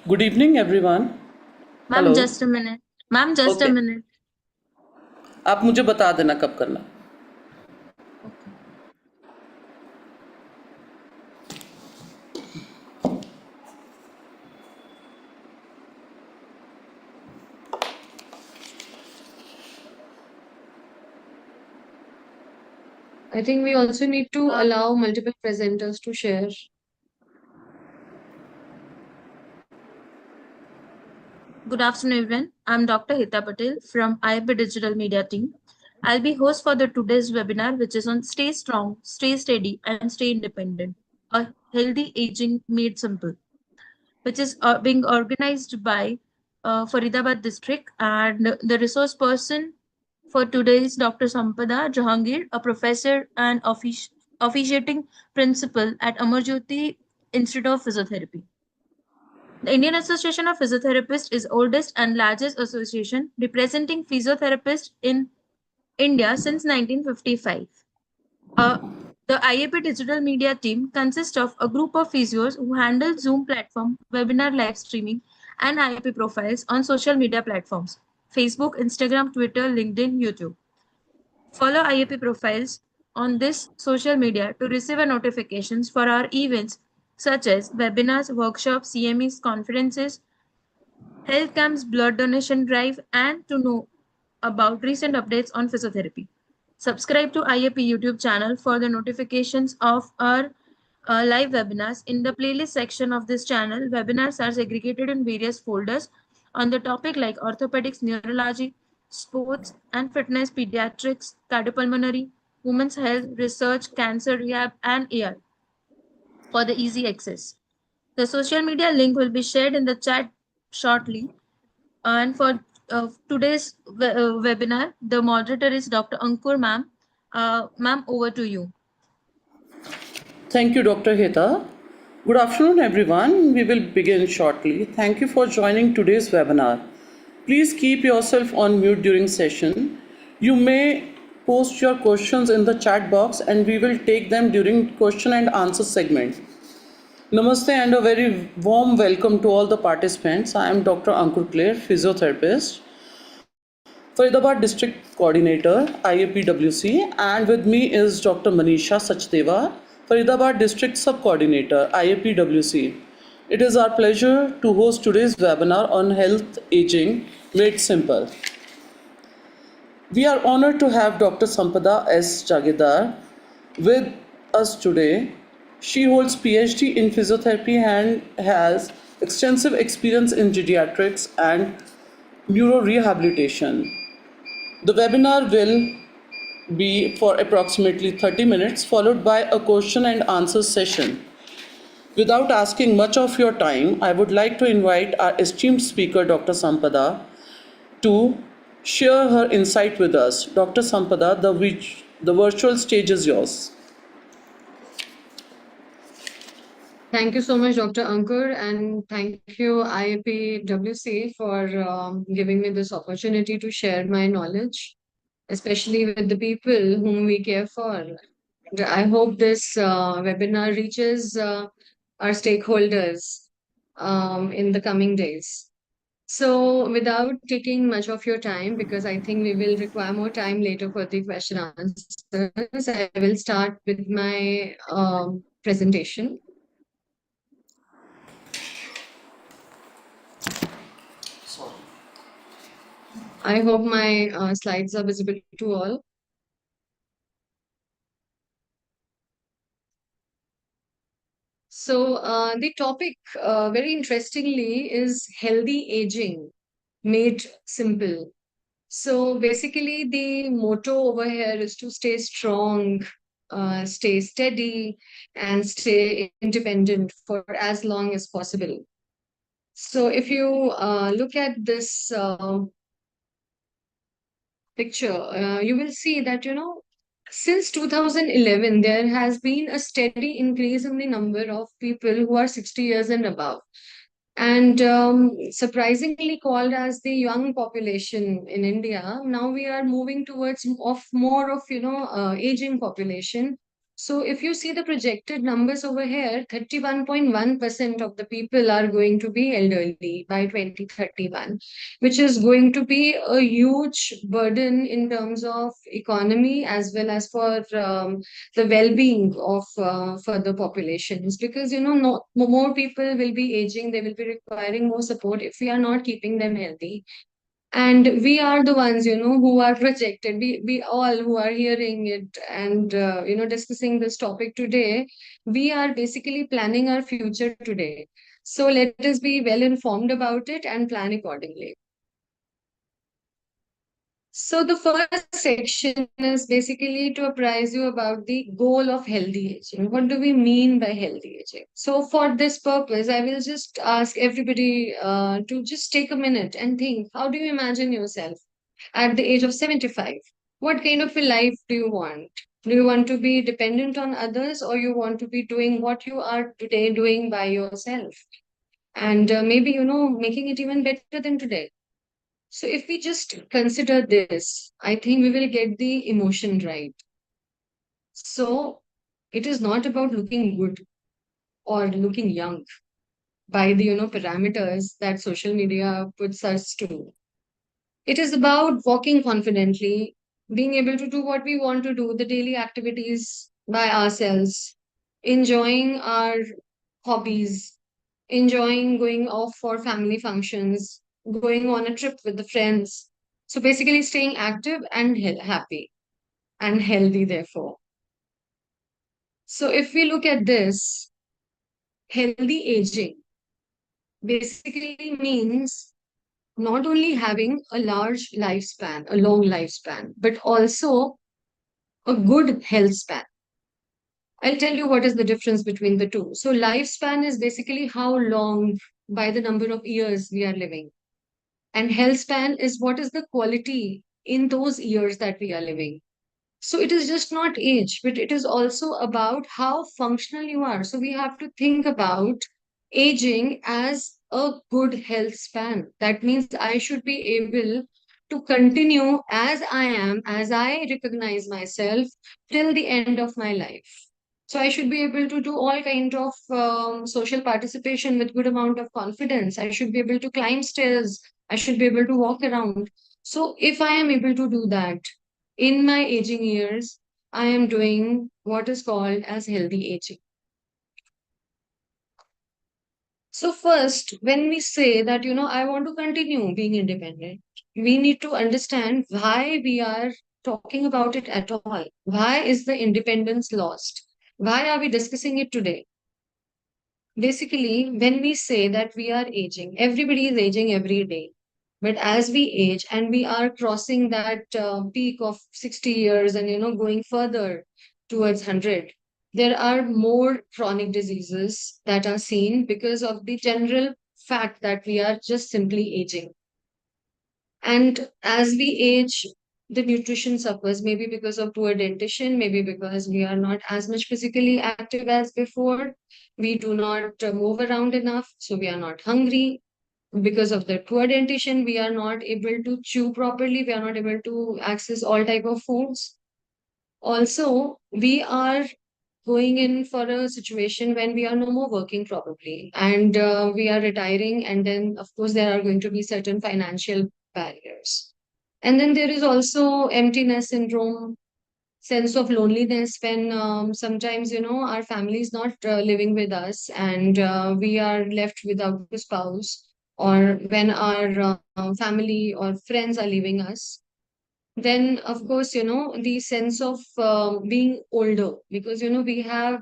Good evening, everyone. Ma'am hello. Just a minute ma'am just a okay, minute आप मुझे बता देना कब करना. Okay I think we also need to allow multiple presenters to share. Good afternoon, everyone. I'm Dr. Hita Patel from IIP Digital Media team. I'll be host for the today's webinar, which is on Stay Strong, Stay Steady, and Stay Independent, a healthy aging made simple, which is being organized by Faridabad district. And the resource person for today is Dr. Sampada Jahangir, a professor and officiating principal at Amarjyoti Institute of Physiotherapy. The Indian Association of Physiotherapists is oldest and largest association representing physiotherapists in India since 1955. Uh, the IAP Digital Media team consists of a group of physios who handle Zoom platform, webinar live streaming, and IAP profiles on social media platforms Facebook, Instagram, Twitter, LinkedIn, YouTube. Follow IAP profiles on this social media to receive notifications for our events such as webinars, workshops, CMEs, conferences, health camps, blood donation drive, and to know about recent updates on physiotherapy. Subscribe to IAP YouTube channel for the notifications of our live webinars. In the playlist section of this channel, webinars are segregated in various folders on the topic like orthopedics, neurology, sports and fitness, pediatrics, cardiopulmonary, women's health, research, cancer rehab, and AI for the easy access. The social media link will be shared in the chat shortly. And for today's webinar, the moderator is Dr. Ankur ma'am. Ma'am, over to you. Thank you, Dr. Heta. Good afternoon, everyone. We will begin shortly. Thank you for joining today's webinar. Please keep yourself on mute during session. You may post your questions in the chat box and we will take them during question and answer segment. Namaste and a very warm welcome to all the participants. I am Dr. Ankur Clare, physiotherapist, Faridabad District Coordinator, IAPWC, and with me is Dr. Manisha Sachdeva, Faridabad District Sub-Coordinator, IAPWC. It is our pleasure to host today's webinar on health aging made simple. We are honored to have Dr. Sampada S. Jagidar with us today. She holds PhD in physiotherapy and has extensive experience in geriatrics and neurorehabilitation. The webinar will be for approximately 30 minutes, followed by a question and answer session. Without asking much of your time, I would like to invite our esteemed speaker, Dr. Sampada, to share her insight with us. Dr. Sampada, the virtual stage is yours. Thank you so much, Dr. Ankur, and thank you, IAPWC, for giving me this opportunity to share my knowledge, especially with the people whom we care for. And I hope this webinar reaches our stakeholders in the coming days. So, without taking much of your time, because I think we will require more time later for the question answers, I will start with my presentation. I hope my slides are visible to all. So the topic, very interestingly, is healthy aging made simple. So basically, the motto over here is to stay strong, stay steady, and stay independent for as long as possible. So if you look at this picture, you will see that, since 2011, there has been a steady increase in the number of people who are 60 years and above. And surprisingly called as the young population in India, now we are moving towards more of aging population. So if you see the projected numbers over here, 31.1% of the people are going to be elderly by 2031, which is going to be a huge burden in terms of economy as well as for the well-being of further populations, because no, more people will be aging, they will be requiring more support if we are not keeping them healthy. And we are the ones who are projected, we all who are hearing it and discussing this topic today, we are basically planning our future today. So let us be well informed about it and plan accordingly. So the first section is basically to apprise you about the goal of healthy aging. What do we mean by healthy aging? So for this purpose, I will just ask everybody to just take a minute and think, how do you imagine yourself at the age of 75? What kind of a life do you want? Do you want to be dependent on others, or you want to be doing what you are today doing by yourself? And maybe, making it even better than today. So if we just consider this, I think we will get the emotion right. So it is not about looking good or looking young by the parameters that social media puts us to. It is about walking confidently, being able to do what we want to do, the daily activities by ourselves, enjoying our hobbies, enjoying going off for family functions, going on a trip with the friends. So basically, staying active and happy and healthy, therefore. So if we look at this, healthy aging basically means not only having a large lifespan, a long lifespan, but also a good health span. I'll tell you what is the difference between the two. So, lifespan is basically how long by the number of years we are living. And health span is what is the quality in those years that we are living. So it is just not age, but it is also about how functional you are. So we have to think about aging as a good health span. That means I should be able to continue as I am, as I recognize myself till the end of my life. So I should be able to do all kind of social participation with good amount of confidence. I should be able to climb stairs. I should be able to walk around. So if I am able to do that in my aging years, I am doing what is called as healthy aging. So first, when we say that, I want to continue being independent, we need to understand why we are talking about it at all. Why is the independence lost? Why are we discussing it today? Basically, when we say that we are aging, everybody is aging every day. But as we age and we are crossing that peak of 60 years and going further towards 100, there are more chronic diseases that are seen because of the general fact that we are just simply aging. And as we age, the nutrition suffers, maybe because of poor dentition, maybe because we are not as much physically active as before. We do not move around enough, so we are not hungry. Because of the poor dentition, we are not able to chew properly. We are not able to access all type of foods. Also, we are going in for a situation when we are no more working probably, and we are retiring, and then of course there are going to be certain financial barriers. And then there is also emptiness syndrome, sense of loneliness when sometimes our family is not living with us, and we are left without a spouse, or when our family or friends are leaving us. Then of course the sense of being older, because we have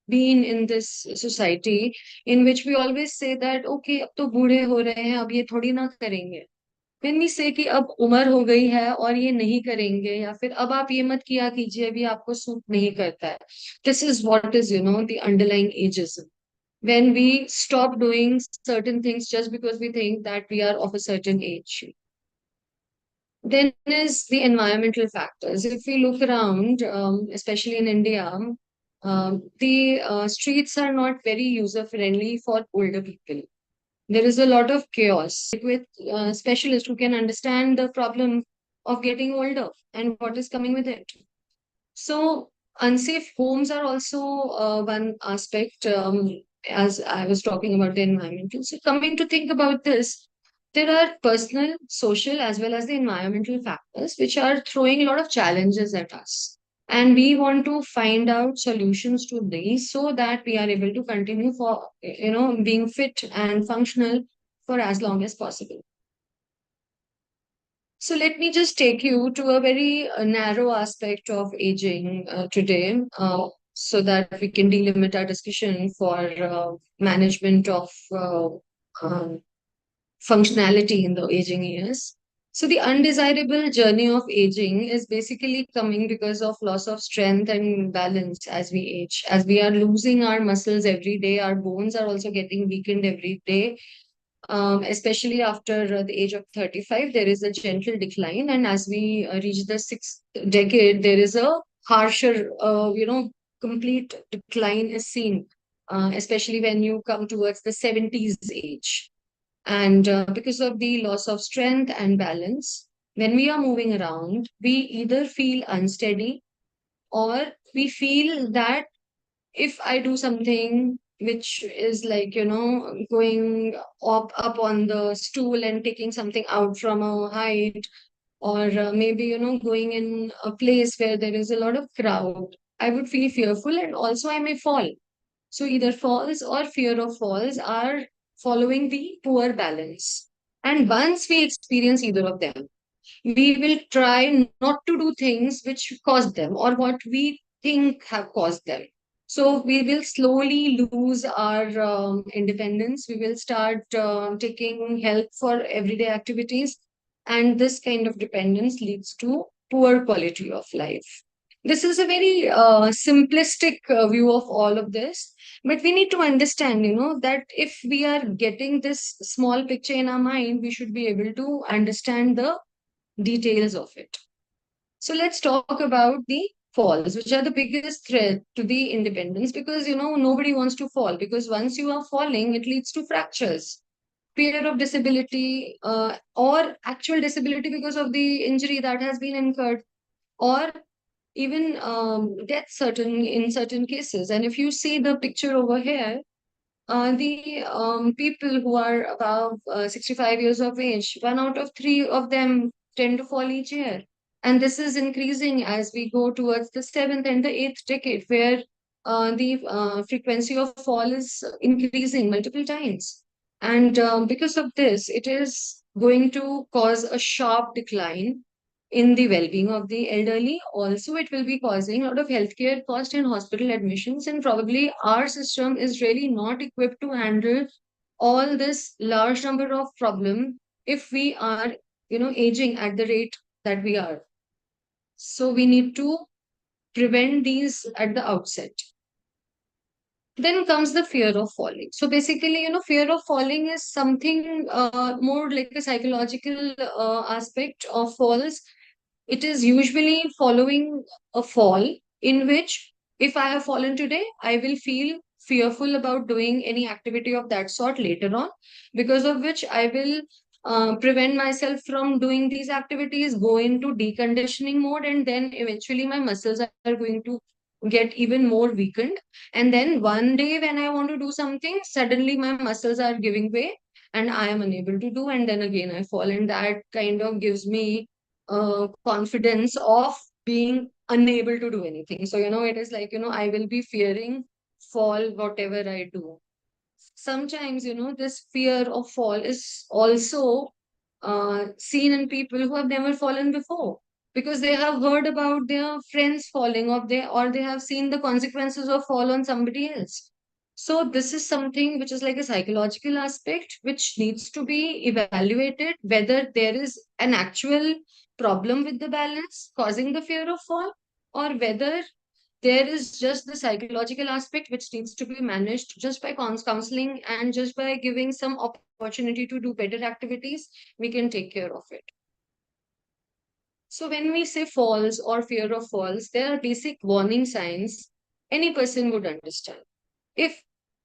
been in this society in which we always say that okay, अब तो बूढ़े हो रहे हैं, अब ये थोड़ी ना करेंगे. When we say कि अब उम्र हो गई है और ये नहीं करेंगे, या फिर अब आप ये मत किया कीजिए, अभी आपको सूट नहीं करता है. This is what is the underlying ageism. When we stop doing certain things just because we think that we are of a certain age. Then is the environmental factors. If we look around, especially in India, the streets are not very user friendly for older people. There is a lot of chaos with specialists who can understand the problem of getting older and what is coming with it. So unsafe homes are also one aspect, as I was talking about the environmental. So coming to think about this, there are personal, social, as well as the environmental factors which are throwing a lot of challenges at us. And we want to find out solutions to these so that we are able to continue for, being fit and functional for as long as possible. So let me just take you to a very narrow aspect of aging today, so that we can delimit our discussion for management of um, functionality in the aging years. So the undesirable journey of aging is basically coming because of loss of strength and balance as we age. As we are losing our muscles every day, our bones are also getting weakened every day, especially after the age of 35, there is a gentle decline. And as we reach the sixth decade, there is a harsher, complete decline is seen, especially when you come towards the 70s age. And because of the loss of strength and balance, when we are moving around, we either feel unsteady or we feel that if I do something which is like, going up on the stool and taking something out from a height, or maybe, going in a place where there is a lot of crowd, I would feel fearful and also I may fall. So either falls or fear of falls are following the poor balance. And once we experience either of them, we will try not to do things which caused them or what we think have caused them. So we will slowly lose our independence. We will start taking help for everyday activities. And this kind of dependence leads to poor quality of life. This is a very simplistic view of all of this. But we need to understand, that if we are getting this small picture in our mind, we should be able to understand the details of it. So let's talk about the falls, which are the biggest threat to the independence, because nobody wants to fall, because once you are falling, it leads to fractures, fear of disability, or actual disability because of the injury that has been incurred, or even death certain in certain cases. And if you see the picture over here, the people who are above 65 years of age, 1 out of 3 of them tend to fall each year. And this is increasing as we go towards the seventh and the eighth decade, where the frequency of fall is increasing multiple times. And because of this, it is going to cause a sharp decline in the well-being of the elderly. Also, it will be causing a lot of healthcare cost and hospital admissions, and probably our system is really not equipped to handle all this large number of problem if we are, aging at the rate that we are. So we need to prevent these at the outset. Then comes the fear of falling. So basically, fear of falling is something more like a psychological aspect of falls. It is usually following a fall in which, if I have fallen today, I will feel fearful about doing any activity of that sort later on, because of which I will prevent myself from doing these activities, go into deconditioning mode, and then eventually my muscles are going to get even more weakened. And then one day when I want to do something, suddenly my muscles are giving way and I am unable to do, and then again I fall. And that kind of gives me confidence of being unable to do anything. So, it is like, I will be fearing fall whatever I do. Sometimes, this fear of fall is also seen in people who have never fallen before, because they have heard about their friends falling, or they have seen the consequences of fall on somebody else. So this is something which is like a psychological aspect which needs to be evaluated, whether there is an actual problem with the balance causing the fear of fall, or whether there is just the psychological aspect which needs to be managed just by counseling, and just by giving some opportunity to do better activities, we can take care of it. So when we say falls or fear of falls, there are basic warning signs any person would understand. If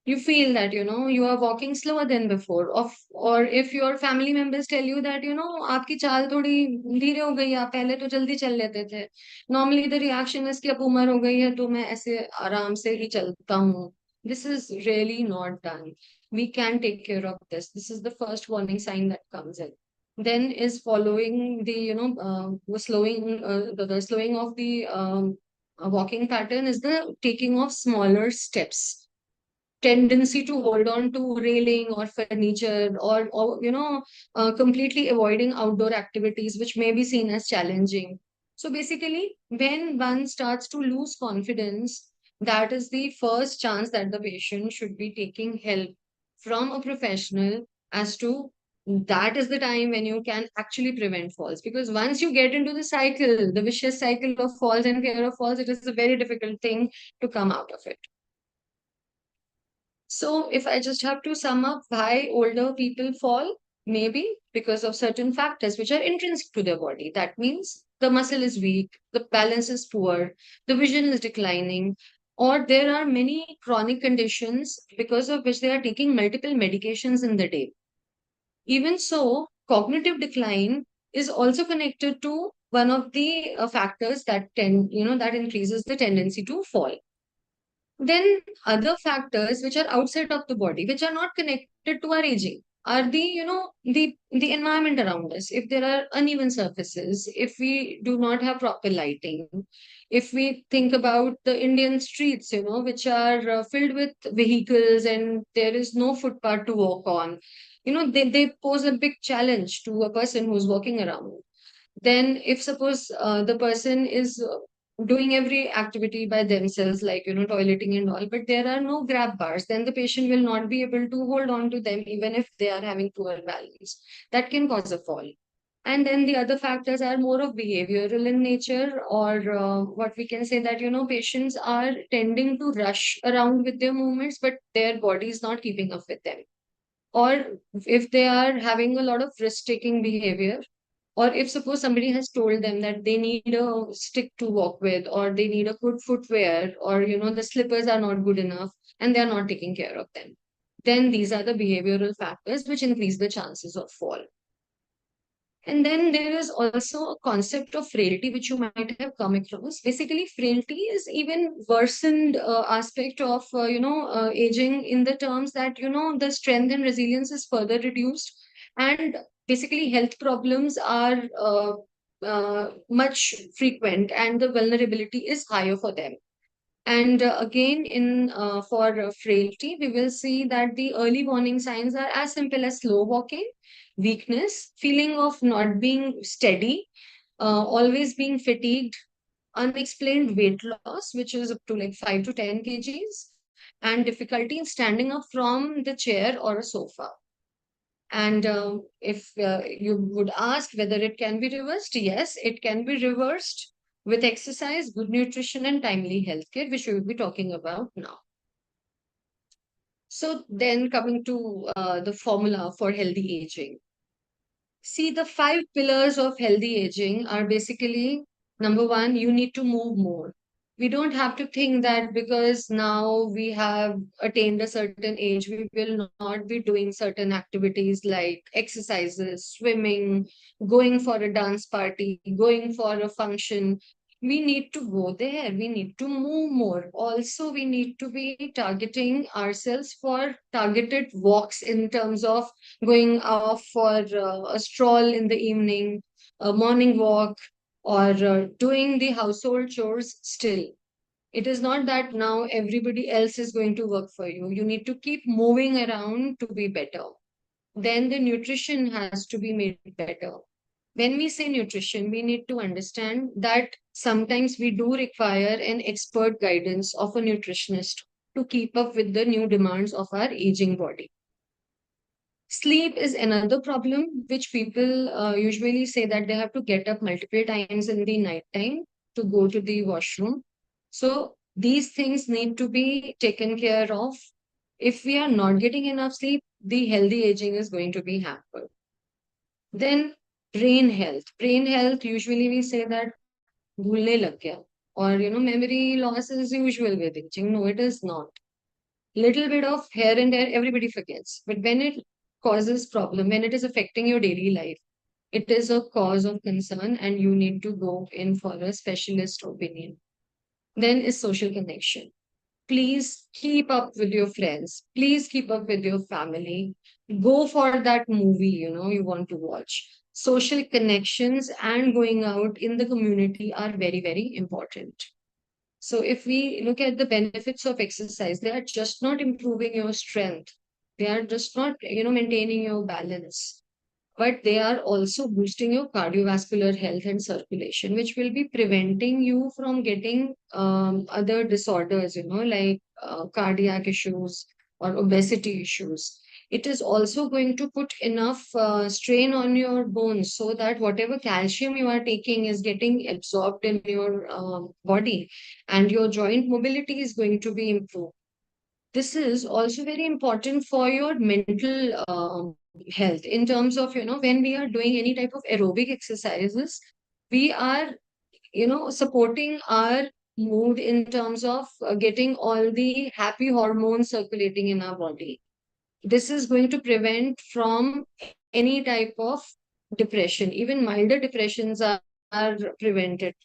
you feel that you are walking slower than before, or if your family members tell you that आपकी चाल थोड़ी धीरे हो गई है, आप पहले तो जल्दी चल लेते थे. Normally the reaction is कि अब उम्र हो गई है तो मैं ऐसे आराम से ही चलता हूँ. This is really not done. We can take care of this. This is the first warning sign that comes in. Then is following the the slowing of the walking pattern is the taking of smaller steps. Tendency to hold on to railing or furniture, or completely avoiding outdoor activities which may be seen as challenging. So basically, when one starts to lose confidence, that is the first chance that the patient should be taking help from a professional, as to that is the time when you can actually prevent falls. Because once you get into the cycle, the vicious cycle of falls and fear of falls, it is a very difficult thing to come out of it. So if I just have to sum up why older people fall, maybe because of certain factors which are intrinsic to their body. That means the muscle is weak, the balance is poor, the vision is declining, or there are many chronic conditions because of which they are taking multiple medications in the day. Even so, cognitive decline is also connected to one of the factors that that increases the tendency to fall. Then other factors which are outside of the body, which are not connected to our aging, are the environment around us. If there are uneven surfaces, if we do not have proper lighting, if we think about the Indian streets, which are filled with vehicles and there is no footpath to walk on, they pose a big challenge to a person who's walking around. Then if suppose the person is doing every activity by themselves, like toileting and all, but there are no grab bars, then the patient will not be able to hold on to them even if they are having poor balance. That can cause a fall. And then the other factors are more of behavioral in nature, or what we can say that patients are tending to rush around with their movements, but their body is not keeping up with them. Or if they are having a lot of risk-taking behavior, or if suppose somebody has told them that they need a stick to walk with, or they need a good footwear, or the slippers are not good enough and they are not taking care of them, then these are the behavioral factors which increase the chances of fall. And then there is also a concept of frailty, which you might have come across. Basically, frailty is even worsened aspect of aging, in the terms that the strength and resilience is further reduced, and basically health problems are much frequent, and the vulnerability is higher for them. And again, in for frailty, we will see that the early warning signs are as simple as slow walking, weakness, feeling of not being steady, always being fatigued, unexplained weight loss, which is up to like 5 to 10 kgs, and difficulty in standing up from the chair or a sofa. And if you would ask whether it can be reversed, yes, it can be reversed with exercise, good nutrition, and timely healthcare, which we will be talking about now. So then coming to the formula for healthy aging. See, the 5 pillars of healthy aging are basically, number one, you need to move more. We don't have to think that because now we have attained a certain age, we will not be doing certain activities like exercises, swimming, going for a dance party, going for a function. We need to go there. We need to move more. Also, we need to be targeting ourselves for targeted walks, in terms of going off for a stroll in the evening, a morning walk, or doing the household chores still. It is not that now everybody else is going to work for you. You need to keep moving around to be better. Then the nutrition has to be made better. When we say nutrition, we need to understand that sometimes we do require an expert guidance of a nutritionist to keep up with the new demands of our aging body. Sleep is another problem, which people usually say that they have to get up multiple times in the night time to go to the washroom. So these things need to be taken care of. If we are not getting enough sleep, the healthy aging is going to be hampered. Then brain health. Brain health, usually we say that bhulne lag gaya, or memory loss is usual with aging. No, it is not. little bit of here and there, everybody forgets. But when it causes problem, when it is affecting your daily life, it is a cause of concern and you need to go in for a specialist opinion. Then is social connection. Please keep up with your friends. Please keep up with your family. Go for that movie, you want to watch. Social connections and going out in the community are very, very important. So if we look at the benefits of exercise, they are just not improving your strength. They are just not, maintaining your balance, but they are also boosting your cardiovascular health and circulation, which will be preventing you from getting other disorders, like cardiac issues or obesity issues. It is also going to put enough strain on your bones so that whatever calcium you are taking is getting absorbed in your body, and your joint mobility is going to be improved. This is also very important for your mental health, in terms of, when we are doing any type of aerobic exercises, we are, supporting our mood in terms of getting all the happy hormones circulating in our body. This is going to prevent from any type of depression. Even milder depressions are prevented.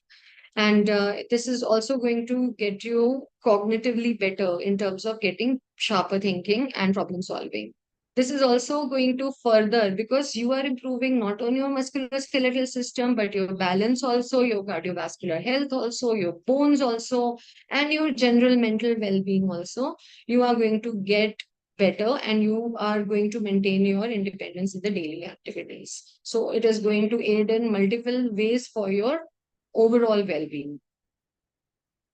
And this is also going to get you cognitively better in terms of getting sharper thinking and problem solving. This is also going to further, because you are improving not only your musculoskeletal system, but your balance also, your cardiovascular health also, your bones also, and your general mental well-being also. You are going to get better and you are going to maintain your independence in the daily activities. So it is going to aid in multiple ways for your overall well-being.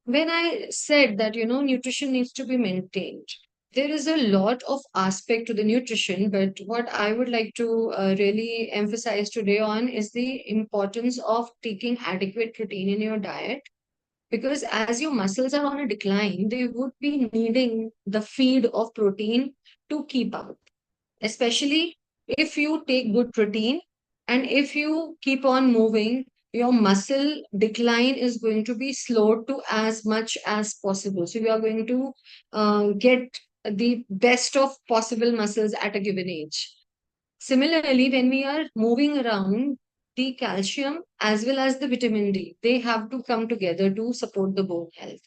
When I said that, nutrition needs to be maintained, there is a lot of aspect to the nutrition, but what I would like to really emphasize today on is the importance of taking adequate protein in your diet, because as your muscles are on a decline, they would be needing the feed of protein to keep up, especially if you take good protein and if you keep on moving, your muscle decline is going to be slowed to as much as possible. So you are going to get the best of possible muscles at a given age. Similarly, when we are moving around, the calcium as well as the vitamin D, they have to come together to support the bone health.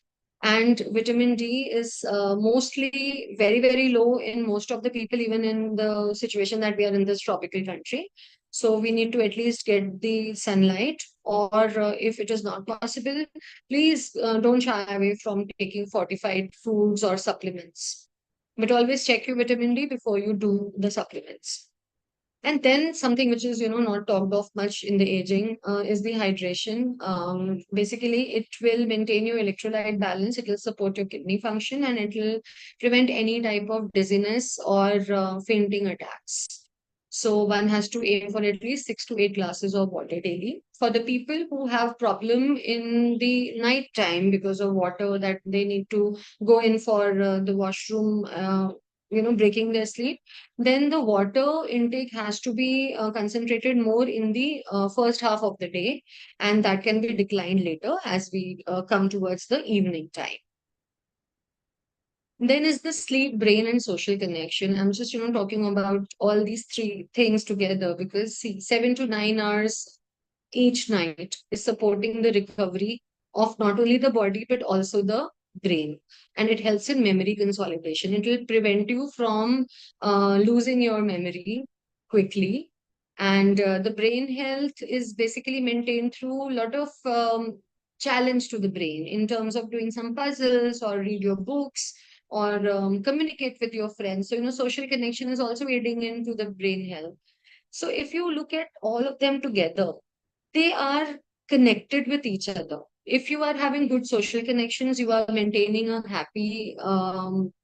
And vitamin D is mostly very, very low in most of the people, even in the situation that we are in this tropical country. So we need to at least get the sunlight, or if it is not possible, please don't shy away from taking fortified foods or supplements. But always check your vitamin D before you do the supplements. And then something which is, not talked of much in the aging is the hydration. Basically, it will maintain your electrolyte balance, it will support your kidney function, and it will prevent any type of dizziness or fainting attacks. So one has to aim for at least 6 to 8 glasses of water daily. For the people who have problem in the night time because of water, that they need to go in for the washroom, breaking their sleep, then the water intake has to be concentrated more in the first half of the day, and that can be declined later as we come towards the evening time. Then is the sleep, brain, and social connection. I'm just, talking about all these three things together, because see, 7 to 9 hours each night is supporting the recovery of not only the body but also the brain, and it helps in memory consolidation. It will prevent you from losing your memory quickly. And the brain health is basically maintained through a lot of challenge to the brain in terms of doing some puzzles or read your books or communicate with your friends. So, social connection is also aiding into the brain health. So if you look at all of them together, they are connected with each other. If you are having good social connections, you are maintaining a happy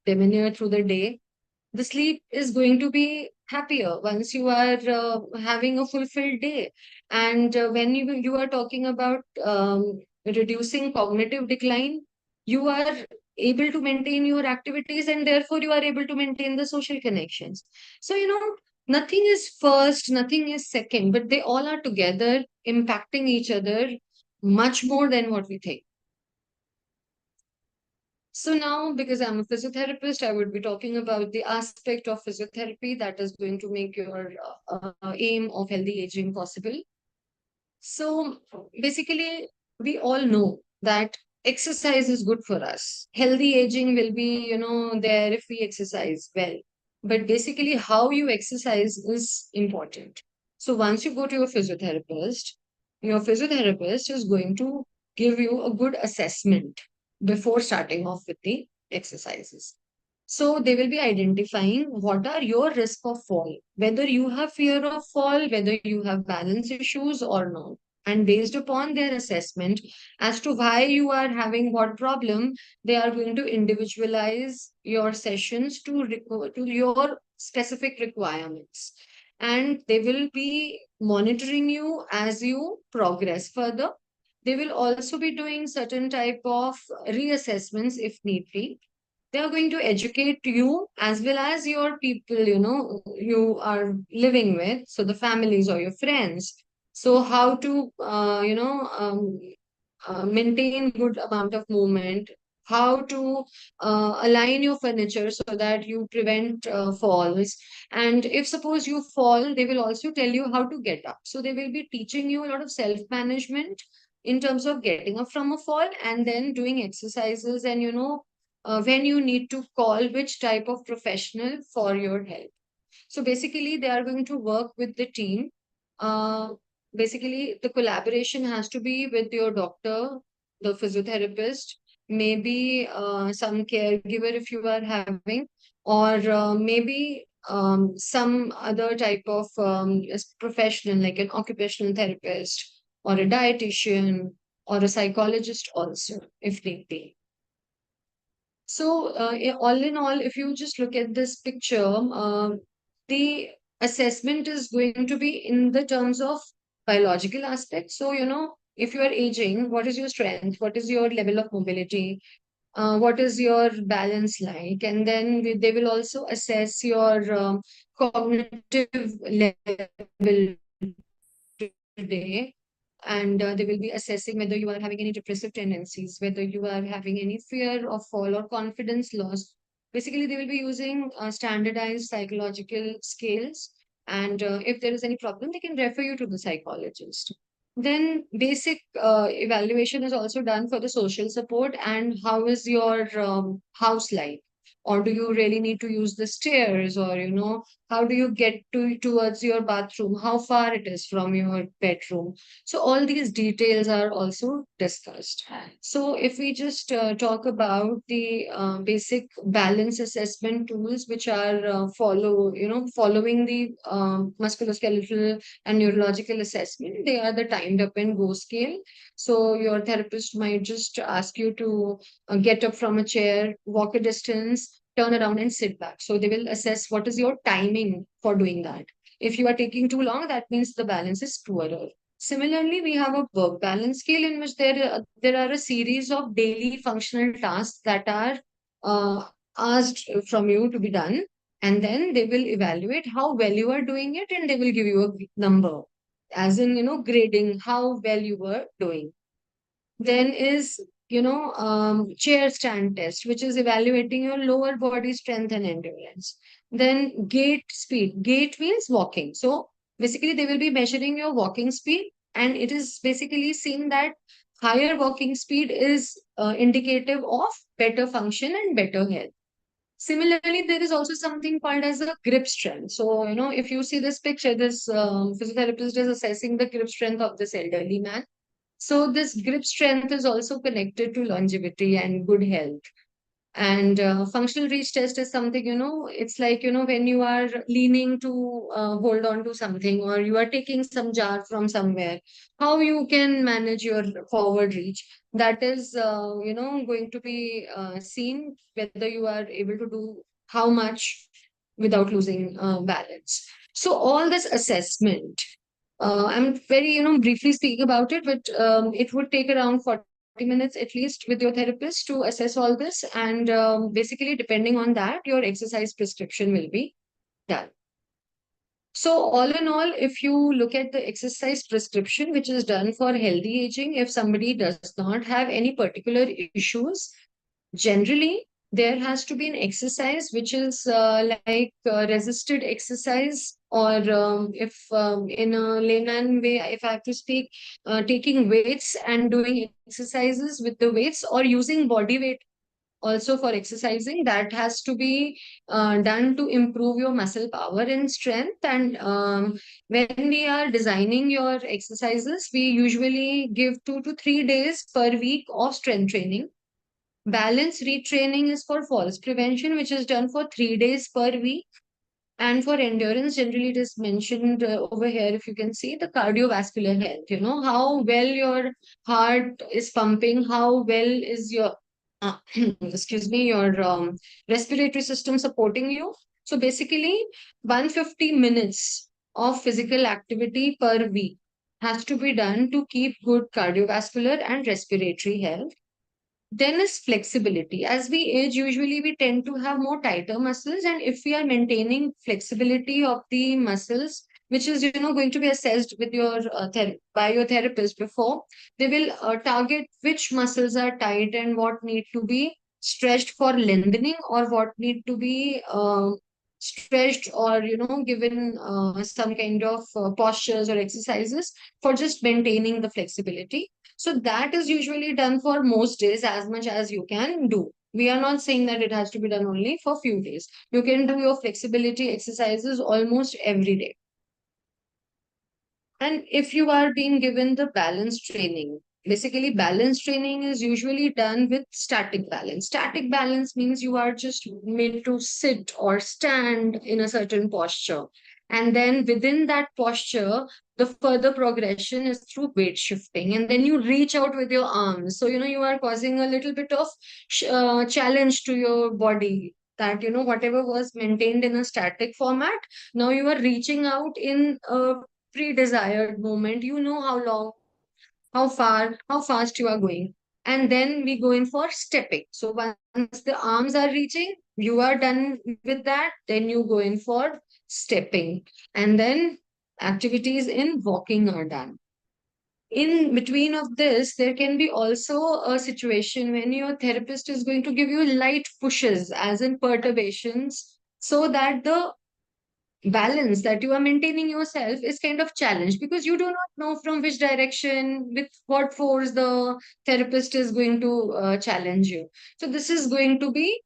demeanor through the day, the sleep is going to be happier once you are having a fulfilled day. And when you are talking about reducing cognitive decline, you are able to maintain your activities, and therefore you are able to maintain the social connections. So, nothing is first, nothing is second, but they all are together impacting each other much more than what we think. So now, because I'm a physiotherapist, I would be talking about the aspect of physiotherapy that is going to make your aim of healthy aging possible. So basically, we all know that exercise is good for us. Healthy aging will be, there if we exercise well. But basically, how you exercise is important. So once you go to your physiotherapist is going to give you a good assessment before starting off with the exercises. So they will be identifying what are your risk of fall, whether you have fear of fall, whether you have balance issues or not. And based upon their assessment as to why you are having what problem, they are going to individualize your sessions to your specific requirements. And they will be monitoring you as you progress further. They will also be doing certain type of reassessments if need be. They are going to educate you as well as your people, you are living with, so the families or your friends. So how to, maintain good amount of movement, how to align your furniture so that you prevent falls. And if suppose you fall, they will also tell you how to get up. So they will be teaching you a lot of self management in terms of getting up from a fall, and then doing exercises, and when you need to call which type of professional for your help. So basically, they are going to work with the team. Uh, Basically, the collaboration has to be with your doctor, the physiotherapist, maybe some caregiver if you are having, or maybe some other type of professional like an occupational therapist or a dietitian or a psychologist also, if need be. So, all in all, if you just look at this picture, the assessment is going to be in the terms of biological aspects. So, if you are aging, what is your strength? What is your level of mobility? What is your balance like? And then they will also assess your cognitive level today, and they will be assessing whether you are having any depressive tendencies, whether you are having any fear of fall or confidence loss. Basically, they will be using standardized psychological scales, and if there is any problem, they can refer you to the psychologist. Then, basic evaluation is also done for the social support and how is your house like, or do you really need to use the stairs, or how do you get towards your bathroom, how far it is from your bedroom. So all these details are also discussed. So if we just talk about the basic balance assessment tools which are following the musculoskeletal and neurological assessment, they are the timed up and go scale. So your therapist might just ask you to get up from a chair, walk a distance, turn around and sit back. So they will assess what is your timing for doing that. If you are taking too long, that means the balance is poorer. Similarly, we have a work balance scale in which there are a series of daily functional tasks that are uh, asked from you to be done, and then they will evaluate how well you are doing it, and they will give you a number, as in grading how well you were doing. Then is, chair stand test, which is evaluating your lower body strength and endurance. Then gait speed. Gait means walking. So basically, they will be measuring your walking speed, and it is basically seeing that higher walking speed is indicative of better function and better health. Similarly, there is also something called as a grip strength. So, if you see this picture, this physiotherapist is assessing the grip strength of this elderly man. So this grip strength is also connected to longevity and good health. And functional reach test is something, it's like, when you are leaning to hold on to something, or you are taking some jar from somewhere, how you can manage your forward reach. That is, going to be seen whether you are able to do how much without losing balance. So all this assessment, I'm very, briefly speaking about it, but it would take around 40 minutes at least with your therapist to assess all this. And basically, depending on that, your exercise prescription will be done. So, all in all, if you look at the exercise prescription, which is done for healthy aging, if somebody does not have any particular issues, Generally, there has to be an exercise which is like resisted exercise, or if in a layman way, if I have to speak, taking weights and doing exercises with the weights, or using body weight also for exercising. That has to be done to improve your muscle power and strength. And when we are designing your exercises, we usually give 2 to 3 days per week of strength training. Balance retraining is for falls prevention, which is done for 3 days per week. And for endurance, generally it is mentioned over here, if you can see the cardiovascular health, how well your heart is pumping, how well is your, excuse me, your respiratory system supporting you. So basically, 150 minutes of physical activity per week has to be done to keep good cardiovascular and respiratory health. Then is flexibility. As we age, usually we tend to have more tighter muscles, and if we are maintaining flexibility of the muscles, which is going to be assessed with your by your therapist before, they will target which muscles are tight and what need to be stretched for lengthening, or what need to be stretched, or given some kind of postures or exercises for just maintaining the flexibility. So that is usually done for most days, as much as you can do. We are not saying that it has to be done only for few days. You can do your flexibility exercises almost every day. And if you are being given the balance training, basically balance training is usually done with static balance. Static balance means you are just made to sit or stand in a certain posture. And then within that posture, the further progression is through weight shifting. And then you reach out with your arms. So, you are causing a little bit of challenge to your body, that, whatever was maintained in a static format, now you are reaching out in a pre-desired movement. You know how long, how far, how fast you are going. And then we go in for stepping. So once the arms are reaching, you are done with that, then you go in for stepping. And then activities in walking are done. In between of this, there can be also a situation when your therapist is going to give you light pushes, as in perturbations, so that the balance that you are maintaining yourself is kind of challenged, because you do not know from which direction, with what force the therapist is going to challenge you. So this is going to be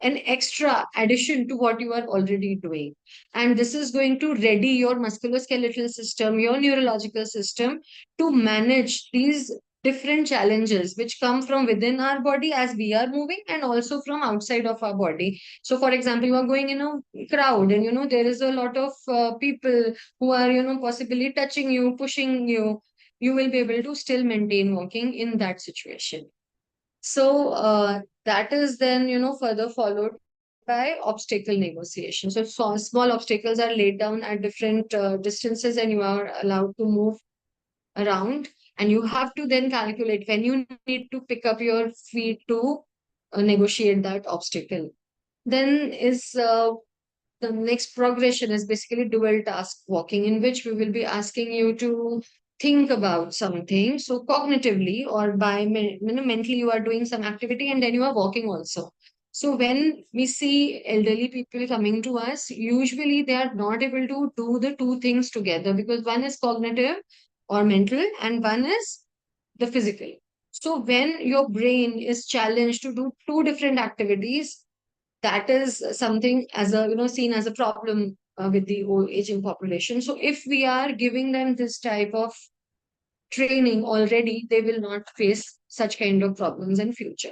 an extra addition to what you are already doing. And this is going to ready your musculoskeletal system, your neurological system, to manage these different challenges which come from within our body as we are moving, and also from outside of our body. So for example, you are going in a crowd, and there is a lot of people who are possibly touching you, pushing you. You will be able to still maintain walking in that situation. So that is then, further followed by obstacle negotiation. So, small obstacles are laid down at different distances, and you are allowed to move around. And you have to then calculate when you need to pick up your feet to negotiate that obstacle. Then is the next progression is basically dual task walking, in which we will be asking you to think about something. So cognitively, or by mentally, you are doing some activity, and then you are walking also. So when we see elderly people coming to us, usually they are not able to do the two things together, because one is cognitive or mental, and one is the physical. So when your brain is challenged to do two different activities, that is something as a seen as a problem with the old aging population. So if we are giving them this type of training already, they will not face such kind of problems in future.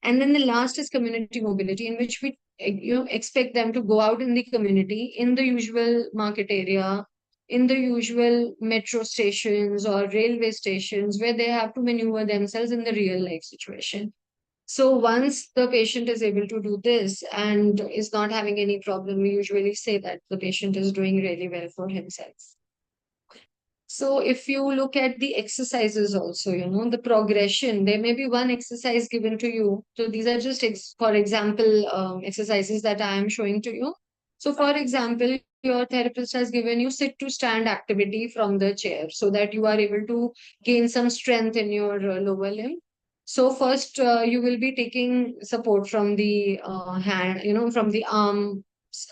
And then the last is community mobility, in which we expect them to go out in the community, in the usual market area, in the usual metro stations or railway stations, where they have to maneuver themselves in the real life situation. So once the patient is able to do this and is not having any problem, we usually say that the patient is doing really well for himself. So if you look at the exercises also, the progression, there may be one exercise given to you. So these are just, for example, exercises that I am showing to you. So for example, your therapist has given you sit to stand activity from the chair, so that you are able to gain some strength in your lower limb. So first, you will be taking support from the hand, from the arm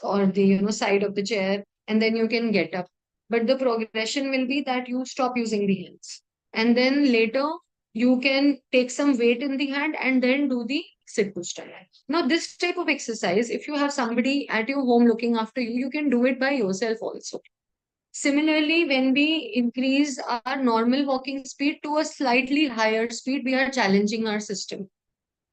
or the, side of the chair, and then you can get up. But the progression will be that you stop using the hands. And then later, you can take some weight in the hand and then do the sit push stand. Now, this type of exercise, if you have somebody at your home looking after you, you can do it by yourself also. Similarly, when we increase our normal walking speed to a slightly higher speed, we are challenging our system.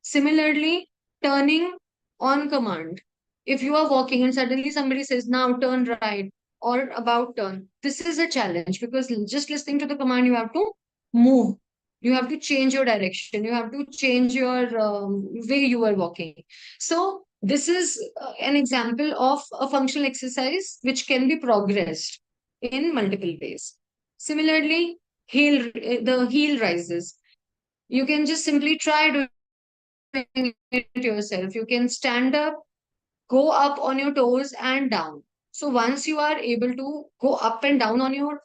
Similarly, turning on command. If you are walking and suddenly somebody says, now turn right or about turn, this is a challenge because just listening to the command, you have to move. You have to change your direction. You have to change your way you are walking. So, this is an example of a functional exercise which can be progressed in multiple ways. Similarly, the heel rises. You can just simply try doing it yourself. You can stand up, go up on your toes and down. So once you are able to go up and down on your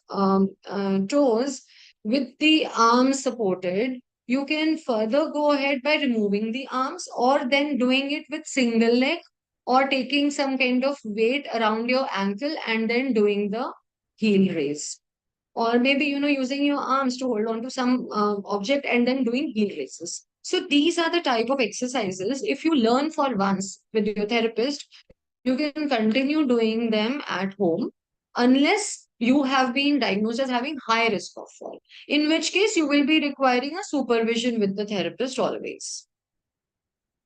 toes with the arms supported, you can further go ahead by removing the arms or then doing it with single leg or taking some kind of weight around your ankle and then doing the heel raise. Or maybe, using your arms to hold on to some object and then doing heel raises. So these are the type of exercises. If you learn for once with your therapist, you can continue doing them at home unless you have been diagnosed as having high risk of fall, in which case you will be requiring a supervision with the therapist always.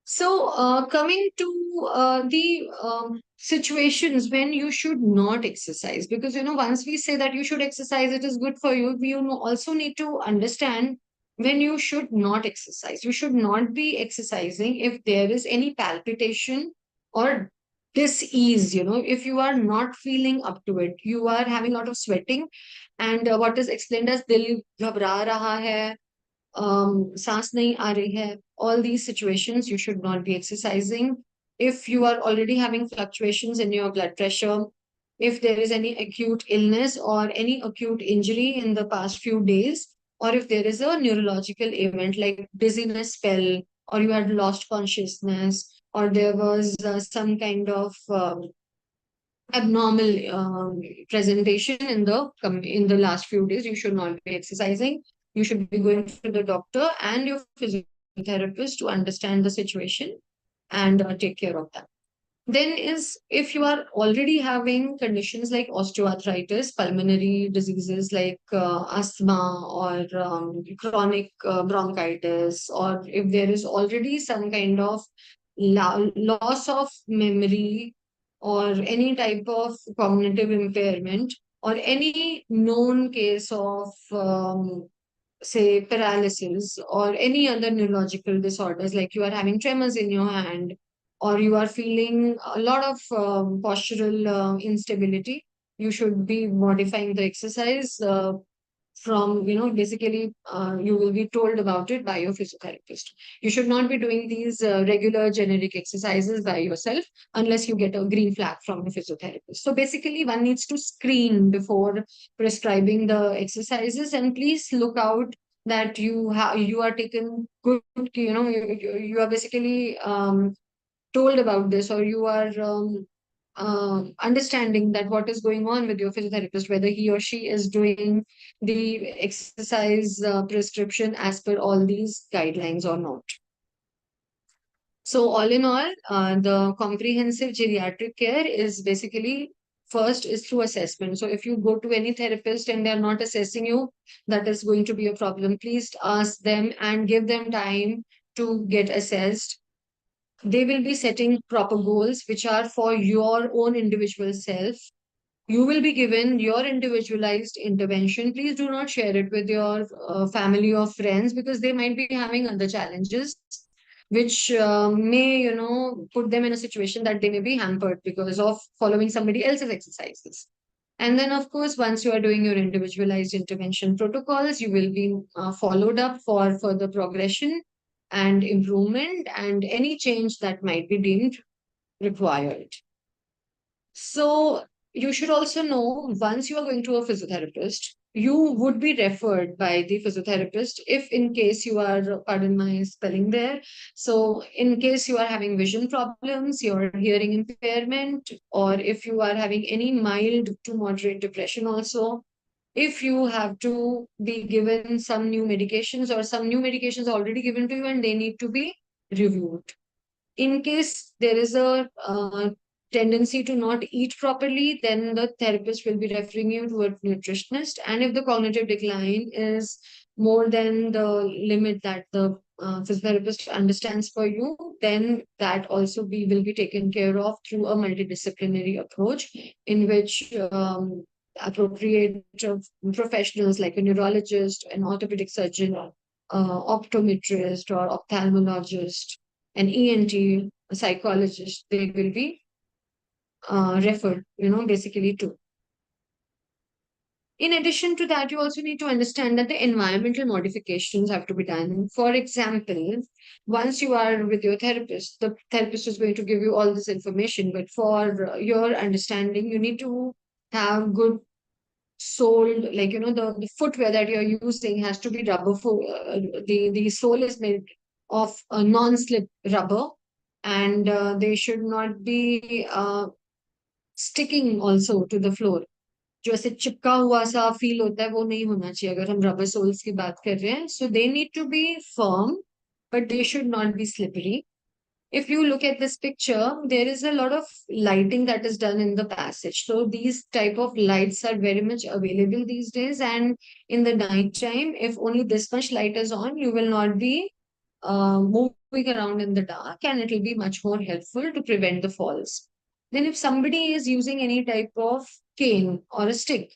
So, coming to the situations when you should not exercise, because once we say that you should exercise, it is good for you. We also need to understand when you should not exercise. You should not be exercising if there is any palpitation or dis-ease. If you are not feeling up to it, you are having a lot of sweating, and what is explained as dil ghabra raha hai, सांस नहीं आ रही है, all these situations you should not be exercising. If you are already having fluctuations in your blood pressure, if there is any acute illness or any acute injury in the past few days, or if there is a neurological event like dizziness spell, or you had lost consciousness, or there was some kind of abnormal presentation in the last few days, you should not be exercising. You should be going to the doctor and your physiotherapist to understand the situation and take care of that. Then is if you are already having conditions like osteoarthritis, pulmonary diseases like asthma or chronic bronchitis, or if there is already some kind of loss of memory or any type of cognitive impairment or any known case of say paralysis or any other neurological disorders, like you are having tremors in your hand or you are feeling a lot of postural instability, you should be modifying the exercise from, basically you will be told about it by your physiotherapist. You should not be doing these regular generic exercises by yourself unless you get a green flag from a physiotherapist. So basically one needs to screen before prescribing the exercises, and please look out that you are taken good, you are basically told about this, or you are understanding that what is going on with your physiotherapist, whether he or she is doing the exercise prescription as per all these guidelines or not. So all in all, the comprehensive geriatric care is basically first is through assessment. So if you go to any therapist and they're not assessing you, that is going to be a problem. Please ask them and give them time to get assessed. They will be setting proper goals which are for your own individual self. You will be given your individualized intervention. Please do not share it with your family or friends because they might be having other challenges which may, put them in a situation that they may be hampered because of following somebody else's exercises. And then, of course, once you are doing your individualized intervention protocols, you will be followed up for further progression and improvement and any change that might be deemed required. So you should also know once you are going to a physiotherapist, you would be referred by the physiotherapist if in case you are, pardon my spelling there. So in case you are having vision problems, your hearing impairment, or if you are having any mild to moderate depression also, if you have to be given some new medications or some new medications already given to you and they need to be reviewed. In case there is a tendency to not eat properly, then the therapist will be referring you to a nutritionist. And if the cognitive decline is more than the limit that the physiotherapist understands for you, then that also will be taken care of through a multidisciplinary approach in which appropriate professionals like a neurologist, an orthopedic surgeon, optometrist, or ophthalmologist, an ENT, a psychologist, they will be referred, basically to. In addition to that, you also need to understand that the environmental modifications have to be done. For example, once you are with your therapist, the therapist is going to give you all this information, but for your understanding, you need to have good soled, like, the footwear that you're using has to be rubber. The sole is made of non-slip rubber, and they should not be sticking also to the floor. जो ऐसे चिपका हुआ सा feel होता है वो नहीं होना चाहिए अगर हम रबर सोल्स की बात कर रहे हैं. So they need to be firm, but they should not be slippery. If you look at this picture, there is a lot of lighting that is done in the passage. So these type of lights are very much available these days. And in the night time, if only this much light is on, you will not be moving around in the dark, and it will be much more helpful to prevent the falls. Then if somebody is using any type of cane or a stick,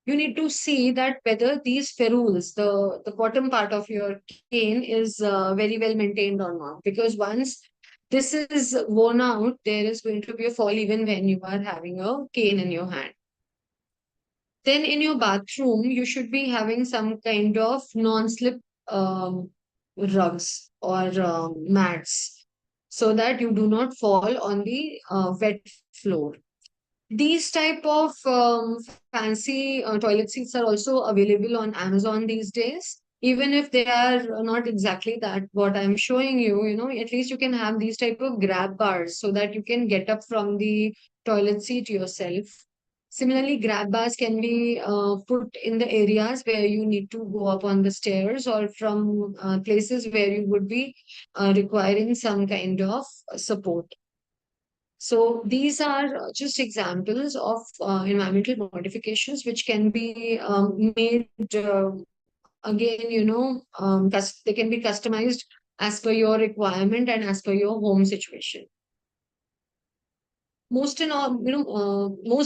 you need to see that whether these ferrules, the bottom part of your cane, is very well maintained or not. Because once this is worn out, there is going to be a fall even when you are having a cane in your hand. Then in your bathroom, you should be having some kind of non-slip rugs or mats so that you do not fall on the wet floor. These type of fancy toilet seats are also available on Amazon these days. Even if they are not exactly that what I'm showing you, at least you can have these type of grab bars so that you can get up from the toilet seat yourself. Similarly, grab bars can be put in the areas where you need to go up on the stairs, or from places where you would be requiring some kind of support. So these are just examples of environmental modifications which can be made again, they can be customized as per your requirement and as per your home situation. Most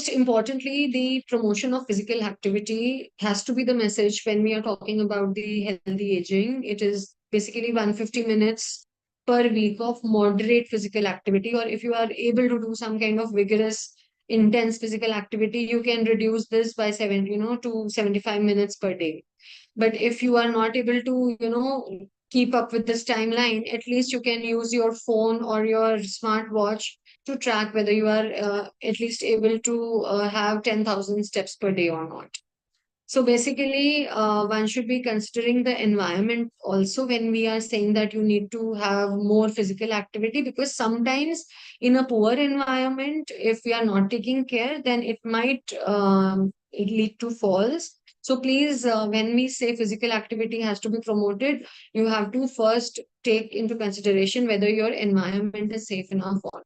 importantly, the promotion of physical activity has to be the message when we are talking about the healthy aging. It is basically 150 minutes per week of moderate physical activity, or if you are able to do some kind of vigorous, intense physical activity, you can reduce this by 75 minutes per day. But if you are not able to, keep up with this timeline, at least you can use your phone or your smartwatch to track whether you are at least able to have 10,000 steps per day or not. So basically, one should be considering the environment also when we are saying that you need to have more physical activity, because sometimes in a poor environment, if we are not taking care, then it might lead to falls. So please, when we say physical activity has to be promoted, you have to first take into consideration whether your environment is safe enough or not.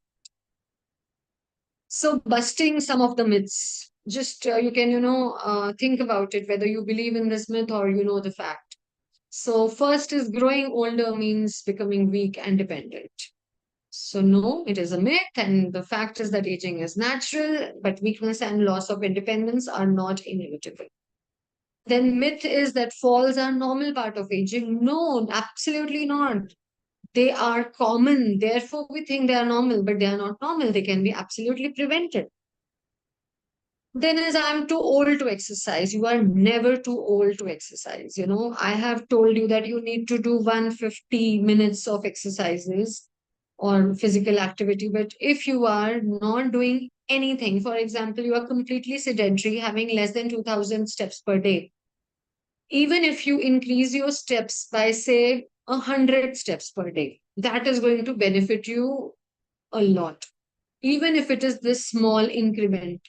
So busting some of the myths, just you can, think about it, whether you believe in this myth or you know the fact. So first is growing older means becoming weak and dependent. So no, it is a myth, and the fact is that aging is natural, but weakness and loss of independence are not inevitable. Then myth is that falls are normal part of aging. No, absolutely not. They are common, therefore we think they are normal, but they are not normal. They can be absolutely prevented. Then is I'm too old to exercise. You are never too old to exercise. I have told you that you need to do 150 minutes of exercises or physical activity. But if you are not doing anything, for example, you are completely sedentary, having less than 2,000 steps per day, Even if you increase your steps by, say, 100 steps per day, that is going to benefit you a lot. Even if it is this small increment,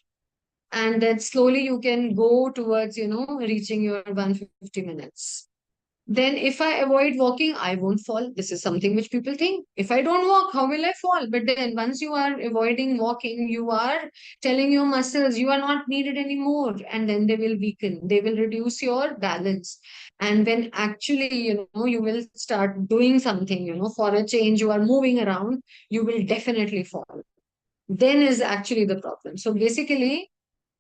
and then slowly you can go towards, reaching your 150 minutes. Then if I avoid walking, I won't fall. This is something which people think. If I don't walk, how will I fall? But then once you are avoiding walking, you are telling your muscles you are not needed anymore. And then they will weaken. They will reduce your balance. And when actually, you will start doing something, for a change, you are moving around, you will definitely fall. Then is actually the problem. So basically,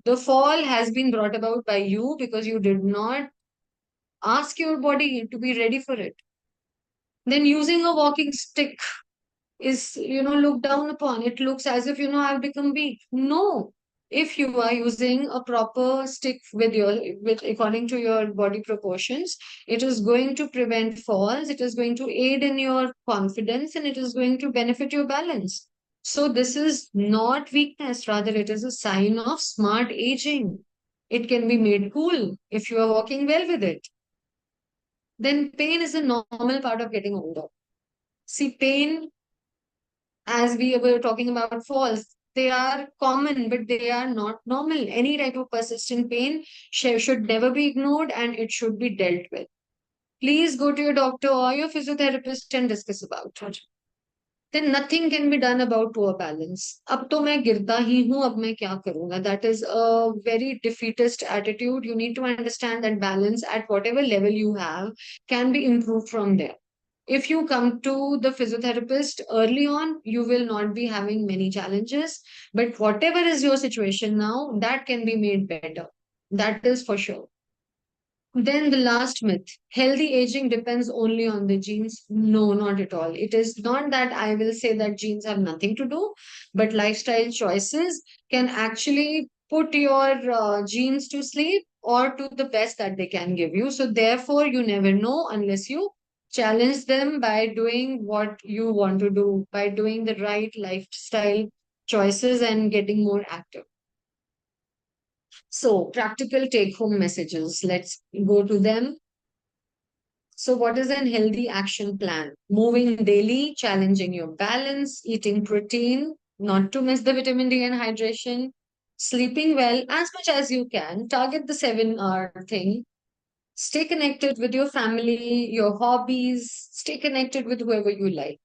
the fall has been brought about by you because you did not ask your body to be ready for it. Then using a walking stick is, looked down upon. It looks as if, I've become weak. No. If you are using a proper stick with according to your body proportions, it is going to prevent falls, it is going to aid in your confidence, and it is going to benefit your balance. So this is not weakness, rather it is a sign of smart aging. It can be made cool if you are walking well with it. Then pain is a normal part of getting older. See, pain, as we were talking about falls, they are common, but they are not normal. Any type of persistent pain should never be ignored and it should be dealt with. Please go to your doctor or your physiotherapist and discuss about it. Then nothing can be done about poor balance. अब तो मैं गिरता ही हूँ, अब मैं क्या करूँगा? That is a very defeatist attitude. You need to understand that balance at whatever level you have can be improved from there. If you come to the physiotherapist early on, you will not be having many challenges. But whatever is your situation now, that can be made better. That is for sure. Then the last myth, healthy aging depends only on the genes. No, not at all. It is not that I will say that genes have nothing to do, but lifestyle choices can actually put your genes to sleep or to the best that they can give you. So therefore, you never know unless you challenge them by doing what you want to do, by doing the right lifestyle choices and getting more active. So, practical take home messages. Let's go to them. So, what is an healthy action plan? Moving daily, challenging your balance, eating protein, not to miss the vitamin D and hydration, sleeping well as much as you can, target the 7 hour thing, stay connected with your family, your hobbies, stay connected with whoever you like,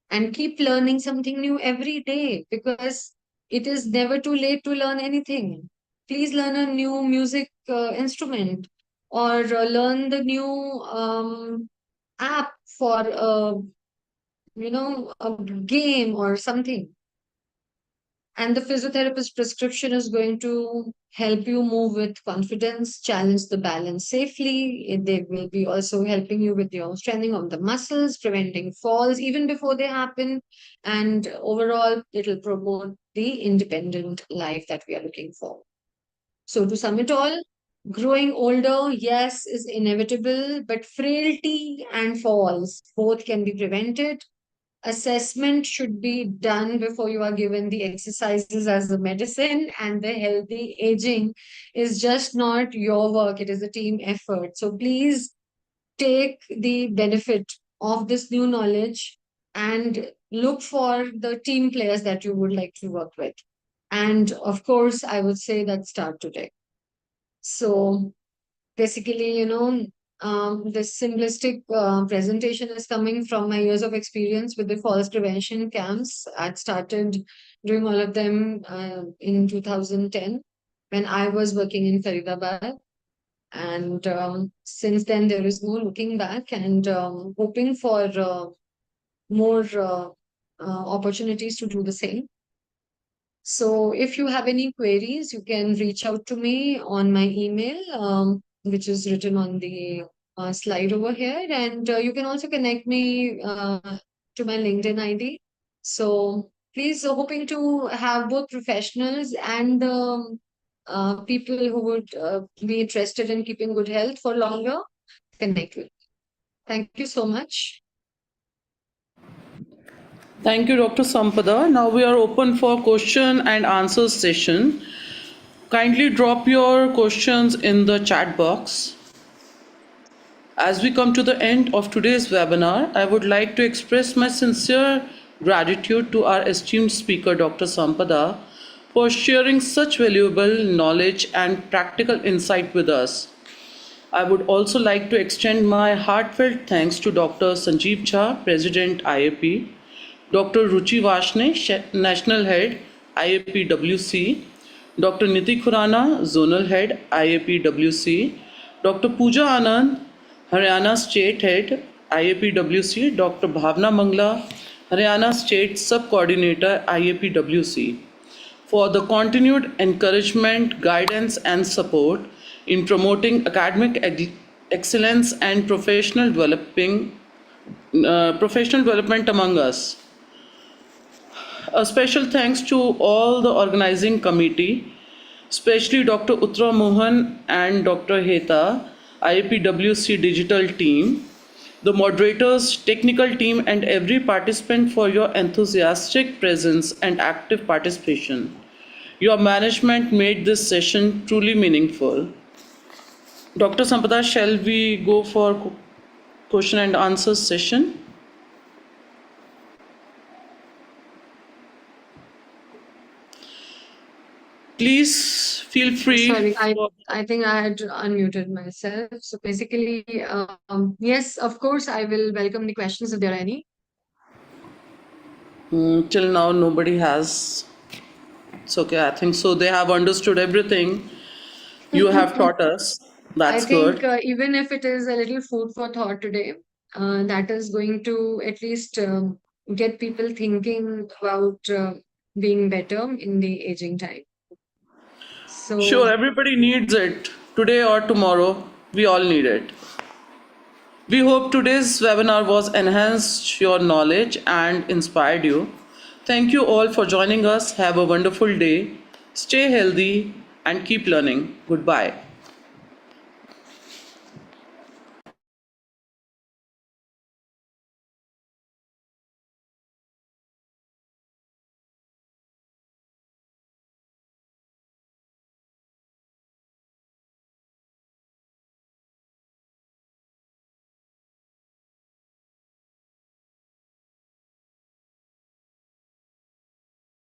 and keep learning something new every day because it is never too late to learn anything. Please learn a new music instrument or learn the new app for a game or something. And the physiotherapist prescription is going to help you move with confidence, challenge the balance safely. They will be also helping you with your strengthening of the muscles, preventing falls even before they happen. And overall, it'll promote the independent life that we are looking for. So to sum it all, growing older, yes, is inevitable, but frailty and falls both can be prevented. Assessment should be done before you are given the exercises as a medicine, and the healthy aging is just not your work, it is a team effort. So please take the benefit of this new knowledge and look for the team players that you would like to work with. And of course, I would say that start today. So basically, this simplistic presentation is coming from my years of experience with the falls prevention camps. I started doing all of them in 2010 when I was working in Faridabad. And since then, there is no looking back and hoping for more opportunities to do the same. So if you have any queries, you can reach out to me on my email, which is written on the slide over here. And you can also connect me to my LinkedIn ID. So please, hoping to have both professionals and people who would be interested in keeping good health for longer, connect with. Thank you so much. Thank you, Dr. Sampada. Now we are open for question and answer session. Kindly drop your questions in the chat box. As we come to the end of today's webinar, I would like to express my sincere gratitude to our esteemed speaker, Dr. Sampada, for sharing such valuable knowledge and practical insight with us. I would also like to extend my heartfelt thanks to Dr. Sanjeev Jha, President IAP, Dr. Ruchi Vashne, National Head IAP WC, Dr. Niti Khurana, Zonal Head IAP WC, Dr. Pooja Anand, Haryana State Head IAP WC, Dr. Bhavna Mangla, Haryana State Sub-Coordinator IAP WC, for the continued encouragement, guidance and support in promoting academic excellence and professional development among us. A special thanks to all the organizing committee, especially Dr. Uttara Mohan and Dr. Heta, IAPWC digital team, the moderators, technical team and every participant for your enthusiastic presence and active participation. Your management made this session truly meaningful. Dr. Sampada, shall we go for question and answer session? Please feel free. Sorry, I think I had unmuted myself. So basically, yes, of course, I will welcome the questions if there are any. Till now, nobody has. It's okay, I think so. They have understood everything you have taught us. That's I think good. even if it is a little food for thought today, that is going to at least get people thinking about being better in the aging time. So Sure, everybody needs it today or tomorrow. We all need it. We hope today's webinar was enhanced your knowledge and inspired you. Thank you all for joining us. Have a wonderful day. Stay healthy and keep learning. Goodbye.